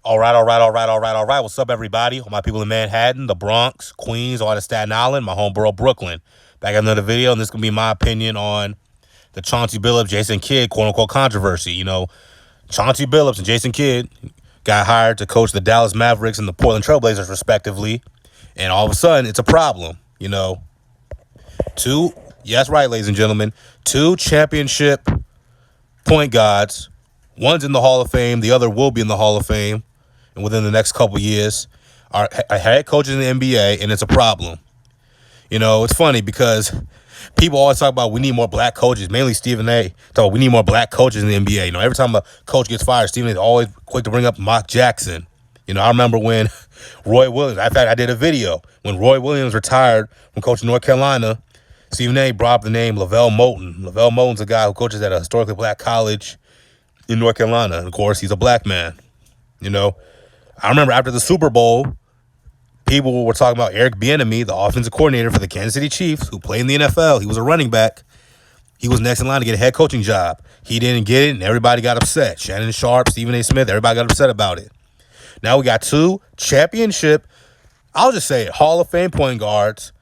All right. What's up, everybody? All my people in Manhattan, the Bronx, Queens, all the Staten Island, my home borough, Brooklyn. Back at another video, and this is going to be my opinion on the Chauncey Billups, Jason Kidd, quote-unquote controversy. You know, Chauncey Billups and Jason Kidd got hired to coach the Dallas Mavericks and the Portland Trailblazers, respectively, and all of a sudden, it's a problem. You know, yes, right, ladies and gentlemen, two championship point guards. One's in the Hall of Fame, the other will be in the Hall of Fame, and within the next couple years, are head coaches in the NBA, and it's a problem. You know, it's funny because people always talk about we need more black coaches, mainly Stephen A. Talk about we need more black coaches in the NBA. You know, every time a coach gets fired, Stephen A. is always quick to bring up Mark Jackson. You know, I remember when Roy Williams, in fact, I did a video when Roy Williams retired from coaching North Carolina. Stephen A. brought up the name Lavelle Moulton. Lavelle Moulton's a guy who coaches at a historically black college in North Carolina. And of course, he's a black man. You know, I remember after the Super Bowl, people were talking about Eric Bieniemy, the offensive coordinator for the Kansas City Chiefs, who played in the NFL. He was a running back. He was next in line to get a head coaching job. He didn't get it, and everybody got upset. Shannon Sharp, Stephen A. Smith, everybody got upset about it. Now we got two championship, I'll just say it, Hall of Fame point guards,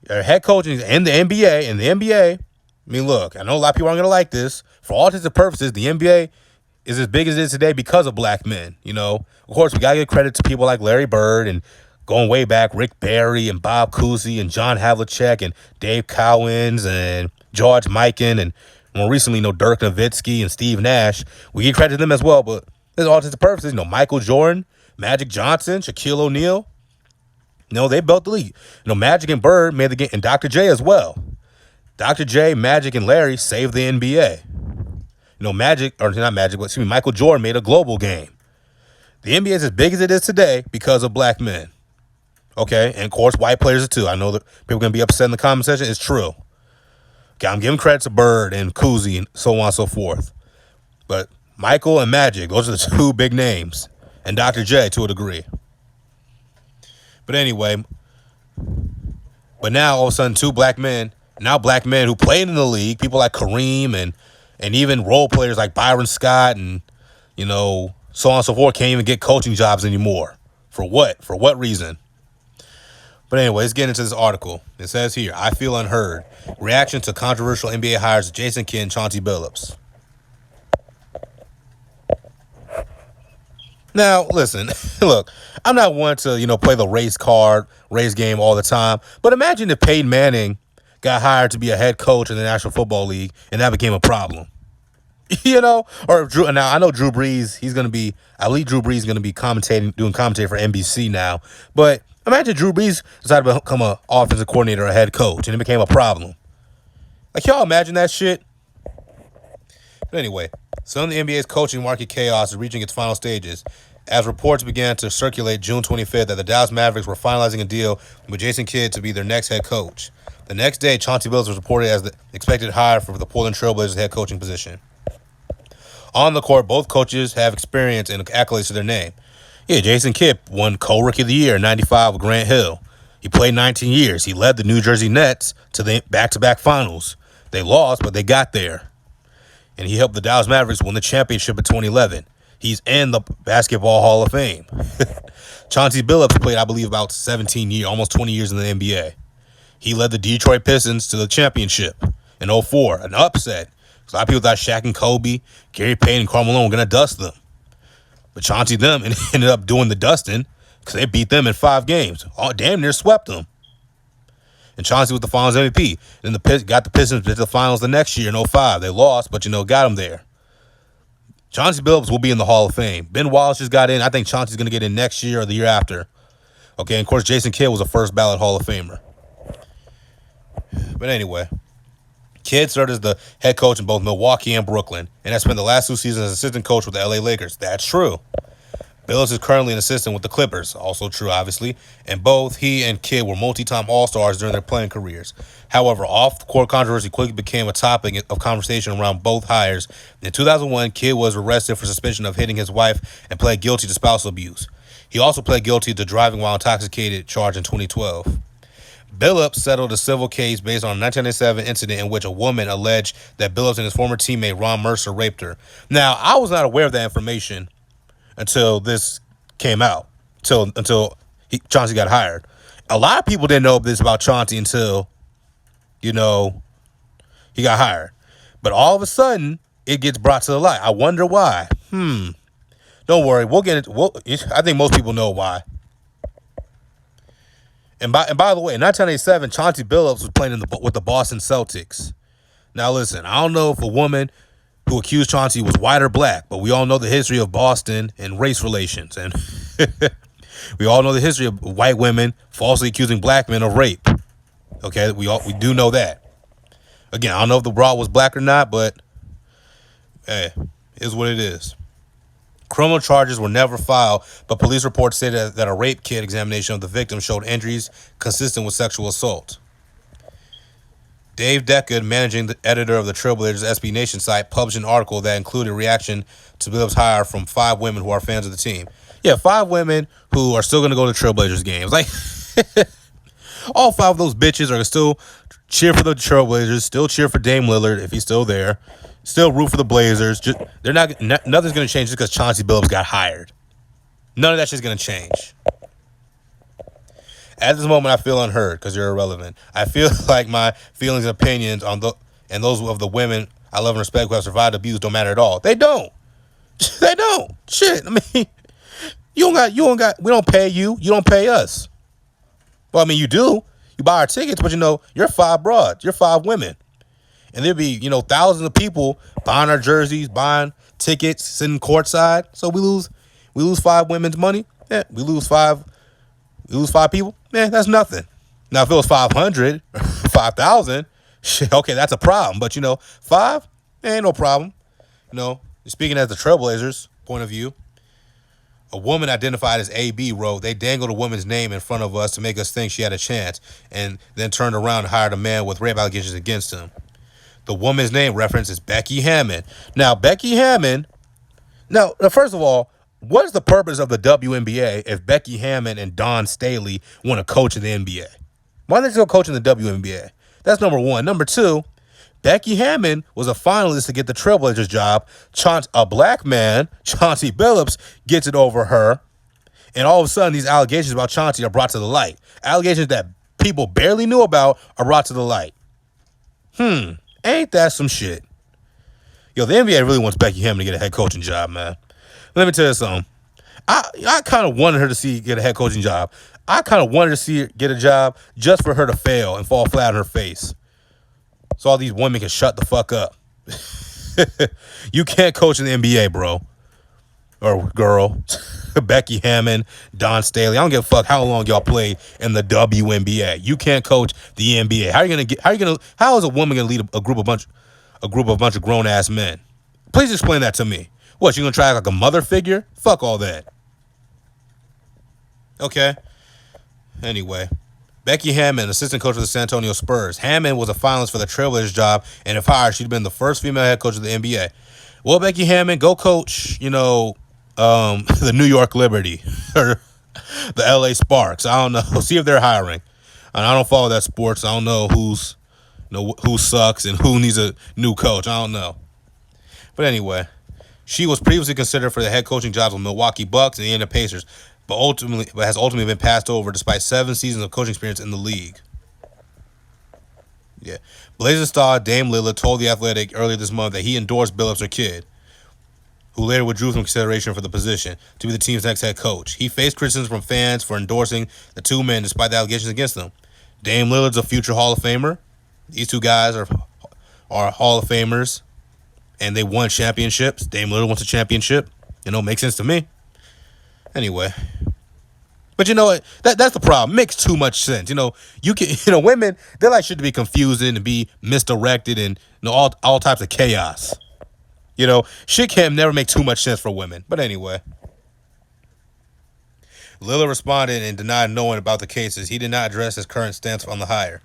head coaching in the NBA. And the NBA, I mean, look, I know a lot of people aren't going to like this. For all intents and purposes, the NBA is as big as it is today because of black men. You know, of course, we got to give credit to people like Larry Bird and going way back, Rick Barry and Bob Cousy and John Havlicek and Dave Cowens and George Mikan and more recently, you know, Dirk Nowitzki and Steve Nash. We give credit to them as well, but there's all intents and purposes, you know, Michael Jordan, Magic Johnson, Shaquille O'Neal. You know, they built the league. You know, Magic and Bird made the game, and Dr. J as well. Dr. J, Magic, and Larry saved the NBA. You know, Michael Jordan made a global game. The NBA is as big as it is today because of black men. Okay, and of course, white players too. I know that people are going to be upset in the comment section. It's true. Okay, I'm giving credit to Bird and Cousy and so on and so forth. But Michael and Magic, those are the two big names. And Dr. J to a degree. But anyway, now all of a sudden, two black men, now black men who played in the league, people like Kareem and even role players like Byron Scott and, you know, so on and so forth, can't even get coaching jobs anymore. For what? For what reason? But anyway, let's get into this article. It says here, I feel unheard. Reaction to controversial NBA hires Jason Kidd and Chauncey Billups. Now, listen, look, I'm not one to, you know, play the race game all the time. But imagine if Peyton Manning got hired to be a head coach in the National Football League and that became a problem. You know, or now I know Drew Brees, I believe Drew Brees is going to be doing commentary for NBC now. But imagine Drew Brees decided to become an offensive coordinator or a head coach and it became a problem. Like, y'all imagine that shit? But anyway, some of the NBA's coaching market chaos is reaching its final stages as reports began to circulate June 25th that the Dallas Mavericks were finalizing a deal with Jason Kidd to be their next head coach. The next day, Chauncey Billups was reported as the expected hire for the Portland Trailblazers head coaching position. On the court, both coaches have experience and accolades to their name. Yeah, Jason Kidd won co-rookie of the year in 95 with Grant Hill. He played 19 years. He led the New Jersey Nets to the back-to-back finals. They lost, but they got there. And he helped the Dallas Mavericks win the championship in 2011. He's in the Basketball Hall of Fame. Chauncey Billups played, I believe, about 17 years, almost 20 years in the NBA. He led the Detroit Pistons to the championship in 2004, an upset. A lot of people thought Shaq and Kobe, Gary Payton, and Karl Malone were going to dust them. But Chauncey them ended up doing the dusting because they beat them in 5 games. Oh, damn near swept them. And Chauncey was the Finals MVP. Then got the Pistons to the Finals the next year in 2005. They lost, but, you know, got them there. Chauncey Billups will be in the Hall of Fame. Ben Wallace just got in. I think Chauncey's going to get in next year or the year after. Okay, and of course, Jason Kidd was a first ballot Hall of Famer. But anyway, Kidd served as the head coach in both Milwaukee and Brooklyn, and has spent the last 2 seasons as assistant coach with the LA Lakers. That's true. Billups is currently an assistant with the Clippers, also true, obviously, and both he and Kidd were multi-time All-Stars during their playing careers. However, off-court controversy quickly became a topic of conversation around both hires. In 2001, Kidd was arrested for suspicion of hitting his wife and pled guilty to spousal abuse. He also pled guilty to driving while intoxicated charge in 2012. Billups settled a civil case based on a 1997 incident in which a woman alleged that Billups and his former teammate Ron Mercer raped her. Now, I was not aware of that information until this came out, until Chauncey got hired. A lot of people didn't know this about Chauncey until, he got hired. But all of a sudden, it gets brought to the light. I wonder why. Don't worry, we'll get it. I think most people know why. And by the way, in 1987, Chauncey Billups was playing with the Boston Celtics. Now listen, I don't know if a woman who accused Chauncey was white or black, but we all know the history of Boston and race relations, and we all know the history of white women falsely accusing black men of rape. Okay, we do know that. Again, I don't know if the broad was black or not, but hey, it is what it is. Criminal charges were never filed, but police reports say that a rape kit examination of the victim showed injuries consistent with sexual assault. Dave Deckard, managing editor of the Trailblazers SB Nation site, published an article that included a reaction to Billups' hire from 5 women who are fans of the team. Yeah, 5 women who are still going to go to Trailblazers games. Like, all 5 of those bitches are still cheer for the Trailblazers, still cheer for Dame Lillard if he's still there. Still root for the Blazers. Nothing's going to change just because Chauncey Billups got hired. None of that shit's going to change. At this moment, I feel unheard because you're irrelevant. I feel like my feelings and opinions and those of the women I love and respect who have survived abuse don't matter at all. They don't. They don't. Shit. I mean, we don't pay you. You don't pay us. Well, I mean, you do. You buy our tickets, but you're 5 broads. You're 5 women. And there'd be, thousands of people buying our jerseys, buying tickets, sitting courtside. So we lose 5 women's money. Yeah, we lose 5 people. Man, that's nothing. Now, if it was 500, 5,000, shit, okay, that's a problem. But, 5, ain't no problem. Speaking as the Trailblazers point of view, a woman identified as AB wrote, "They dangled a woman's name in front of us to make us think she had a chance, and then turned around and hired a man with rape allegations against him." The woman's name reference is Becky Hammon. Now, Becky Hammon, first of all, what is the purpose of the WNBA if Becky Hammon and Dawn Staley want to coach in the NBA? Why don't they still coach in the WNBA? That's number one. Number two, Becky Hammon was a finalist to get the Trailblazers job. A black man, Chauncey Billups, gets it over her. And all of a sudden, these allegations about Chauncey are brought to the light. Allegations that people barely knew about are brought to the light. Ain't that some shit? Yo, the NBA really wants Becky Hammon to get a head coaching job, man. Let me tell you something. I kind of wanted her to get a head coaching job. I kind of wanted to see her get a job just for her to fail and fall flat on her face. So all these women can shut the fuck up. You can't coach in the NBA, bro. Or girl. Becky Hammon, Dawn Staley. I don't give a fuck how long y'all played in the WNBA. You can't coach the NBA. How is a woman gonna lead a group of bunch of grown ass men? Please explain that to me. What, you gonna try like a mother figure? Fuck all that. Okay. Anyway, Becky Hammon, assistant coach of the San Antonio Spurs. Hammon was a finalist for the Trailblazers job, and if hired, she'd been the first female head coach of the NBA. Well, Becky Hammon, go coach, the New York Liberty or the LA Sparks. I don't know. See if they're hiring. And I don't follow that sports. I don't know who sucks and who needs a new coach. I don't know. But anyway, she was previously considered for the head coaching jobs with Milwaukee Bucks and the Indiana Pacers, but has ultimately been passed over despite 7 seasons of coaching experience in the league. Yeah. Blazers star Dame Lillard told The Athletic earlier this month that he endorsed Billups, her kid, who later withdrew from consideration for the position, to be the team's next head coach. He faced criticism from fans for endorsing the 2 men despite the allegations against them. Dame Lillard's a future Hall of Famer. These 2 guys are Hall of Famers, and they won championships. Dame Lillard wants a championship. Makes sense to me. Anyway. But you know what? That's the problem. It makes too much sense. You can women, they like shit to be confusing and be misdirected and all types of chaos. Shit can never make too much sense for women. But anyway. Lillard responded and denied knowing about the cases. He did not address his current stance on the hire.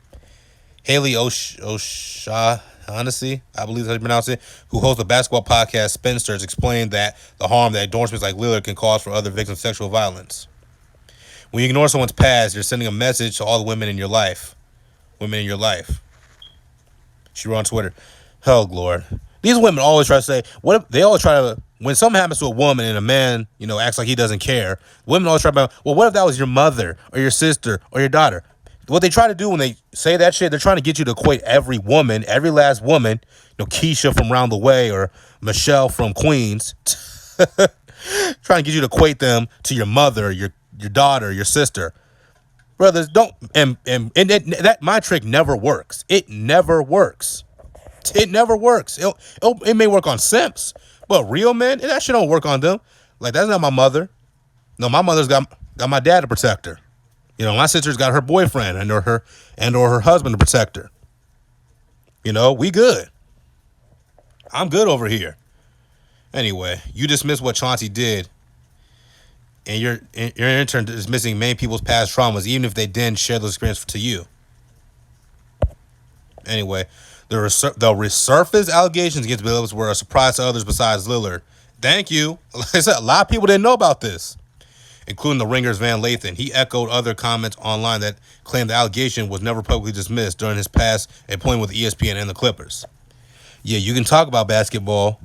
Haley O'Shaughnessy, I believe that's how you pronounce it, who hosts the basketball podcast Spinsters, explained that the harm that endorsements like Lillard can cause for other victims of sexual violence. When you ignore someone's past, you're sending a message to all the women in your life. She wrote on Twitter, "Oh, Lord. These women always try to say, what if they always try to, when something happens to a woman and a man, acts like he doesn't care, women always try to, well, what if that was your mother or your sister or your daughter? What they try to do when they say that shit, they're trying to get you to equate every woman, every last woman, Keisha from Round the Way or Michelle from Queens, trying to get you to equate them to your mother, your daughter, your sister. Brothers, don't, and that my trick never works. It never works. It never works. It may work on simps, but real men, that shit don't work on them. Like, that's not my mother. No, my mother's got my dad to protect her. My sister's got her boyfriend and or her husband to protect her. We good. I'm good over here. Anyway, you dismiss what Chauncey did, and you're in turn dismissing many people's past traumas, even if they didn't share those experiences to you. Anyway, the resurfaced allegations against Billups were a surprise to others besides Lillard. Thank you. Like I said, a lot of people didn't know about this, including the Ringer's Van Lathan. He echoed other comments online that claimed the allegation was never publicly dismissed during his past employment with ESPN and the Clippers. Yeah, you can talk about basketball,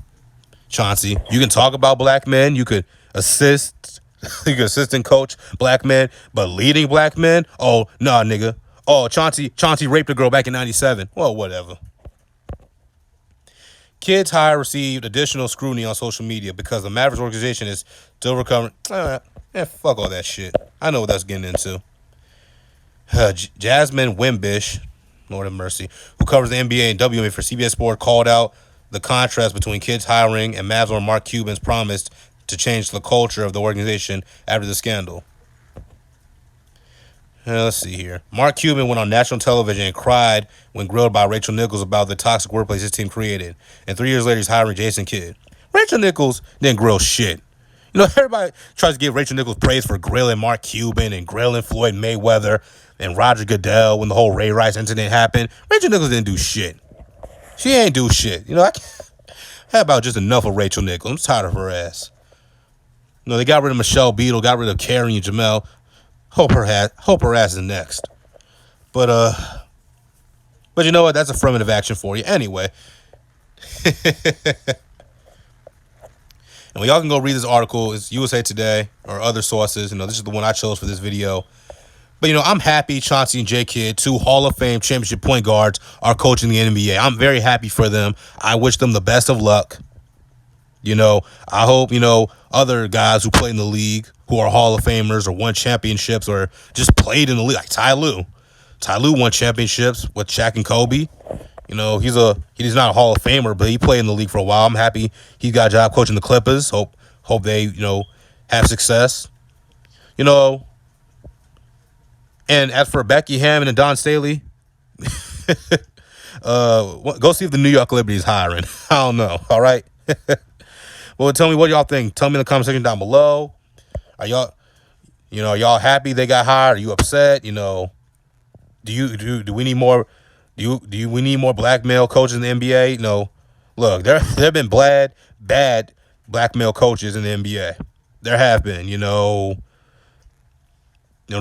Chauncey. You can talk about black men. You could assist. You could assistant coach black men, but leading black men? Oh, nah, nigga. Oh, Chauncey raped a girl back in 97. Well, whatever. Kids hire received additional scrutiny on social media because the Mavericks organization is still recovering. Fuck all that shit. I know what that's getting into. Jasmine Wimbish, Lord have mercy, who covers the NBA and WNBA for CBS Sports, called out the contrast between kids hiring and Mavs owner Mark Cuban's promise to change the culture of the organization after the scandal. Let's see here. Mark Cuban went on national television and cried when grilled by Rachel Nichols about the toxic workplace his team created. And 3 years later, he's hiring Jason Kidd. Rachel Nichols didn't grill shit. Everybody tries to give Rachel Nichols praise for grilling Mark Cuban and grilling Floyd Mayweather and Roger Goodell when the whole Ray Rice incident happened. Rachel Nichols didn't do shit. She ain't do shit. I had about just enough of Rachel Nichols. I'm tired of her ass. They got rid of Michelle Beadle, got rid of Carrie and Jamel. Hope her ass is next. But you know what? That's affirmative action for you. Anyway. And y'all can go read this article. It's USA Today or other sources. This is the one I chose for this video. But, I'm happy Chauncey and J. Kidd, 2 Hall of Fame championship point guards, are coaching the NBA. I'm very happy for them. I wish them the best of luck. I hope, other guys who play in the league who are Hall of Famers or won championships or just played in the league, like Ty Lue. Ty Lue won championships with Shaq and Kobe. He's not a Hall of Famer, but he played in the league for a while. I'm happy he got a job coaching the Clippers. Hope they, have success. And as for Becky Hammon and Don Staley, go see if the New York Liberty is hiring. I don't know. All right. Well, tell me what y'all think. Tell me in the comment section down below. Are y'all happy they got hired? Are you upset? Do we need more? We need more black male coaches in the NBA? No. Look, there have been bad black male coaches in the NBA. There have been.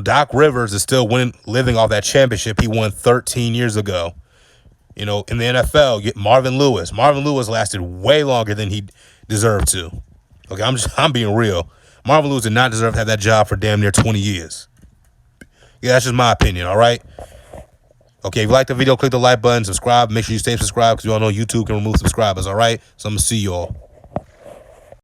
Doc Rivers is still living off that championship he won 13 years ago. In the NFL, get Marvin Lewis. Marvin Lewis lasted way longer than he deserved to. Okay, I'm being real. Marvin Lewis did not deserve to have that job for damn near 20 years. Yeah, that's just my opinion, all right? Okay, if you like the video, click the like button, subscribe. Make sure you stay subscribed because you all know YouTube can remove subscribers, all right? So I'm going to see you all.